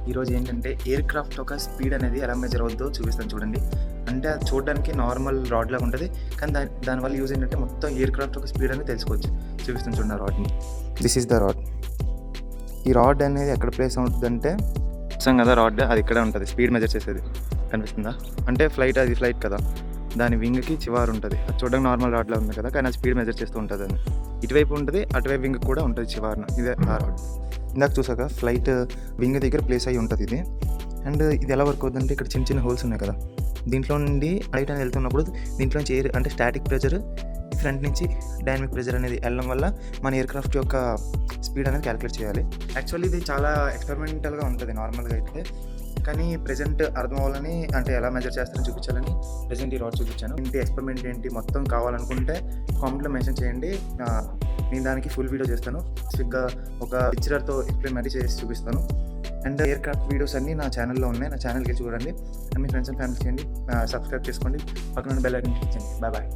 ఈరోజు ఏంటంటే air craft యొక్క స్పీడ్ అనేది ఎలా మెజర్ అవుద్దో చూపిస్తాను చూడండి. అంటే అది చూడడానికి నార్మల్ రాడ్ లాగా ఉంటుంది, కానీ దానివల్ల యూజ్ ఏంటంటే మొత్తం ఎయిర్ క్రాఫ్ట్ యొక్క స్పీడ్ అనేది తెలుసుకోవచ్చు. చూపిస్తాను చూడండి ఆ రాడ్ని. This is the rod. ఈ రాడ్ అనేది ఎక్కడ ప్లేస్ అవుతుందంటే చూసాం కదా, రాడ్ అది ఇక్కడే ఉంటుంది. స్పీడ్ మెజర్ చేసేది కనిపిస్తుందా? అంటే అది ఫ్లైట్ కదా, దాని వింగ్కి చివరి ఉంటుంది. అది చూడడానికి నార్మల్ రాడ్లా ఉంది కదా, కానీ అది స్పీడ్ మెజర్ చేస్తూ ఉంటుంది. అని ఇటువైపు ఉంటుంది, అటువైపు వింగ్ కూడా ఉంటుంది చివరిన. ఇదే ఆ రాడ్. ఇందాక చూసాక ఫ్లైట్ వింగ్ దగ్గర ప్లేస్ అయ్యి ఉంటుంది ఇది. అండ్ ఇది ఎలా వర్క్ అవుతుందంటే ఇక్కడ చిన్న చిన్న హోల్స్ ఉన్నాయి కదా, దీంట్లో నుండి ఫ్లైట్ అనేది వెళ్తున్నప్పుడు దీంట్లో నుంచి ఎయిర్ అంటే స్టాటిక్ ప్రెజర్, ఫ్రంట్ నుంచి డైనమిక్ ప్రెజర్ అనేది వెళ్ళడం వల్ల మన ఎయిర్ క్రాఫ్ట్ యొక్క స్పీడ్ అనేది క్యాలిక్యులేట్ చేయాలి. యాక్చువల్లీ ఇది చాలా ఎక్స్పెరిమెంటల్గా ఉంటుంది నార్మల్గా అయితే, కానీ ప్రెజెంట్ అర్థం అవ్వాలని, అంటే ఎలా మెజర్ చేస్తారని చూపించాలని ప్రెజెంట్ ఈ రాడ్ చూపించాను. ఇంటి ఎక్స్పెరిమెంట్ ఏంటి మొత్తం కావాలనుకుంటే కామెంట్లో మెన్షన్ చేయండి. నేను దానికి ఫుల్ వీడియో చేస్తాను. స్విగ్గా ఒక పిక్చర్తో ఎక్స్ప్లెయిన్ మరీ చేసి చూపిస్తాను. అండ్ ఎయిర్ క్రాఫ్ట్ వీడియోస్ అన్నీ నా ఛానల్లో ఉన్నాయి. నా ఛానల్కి చూడండి. అండ్ మీ ఫ్రెండ్స్ అండ్ ఫ్యామిలీ చేయండి, సబ్స్క్రైబ్ చేసుకోండి, పక్కన బెల్ ఐకాన్ క్లిక్ చేయండి. Bye bye.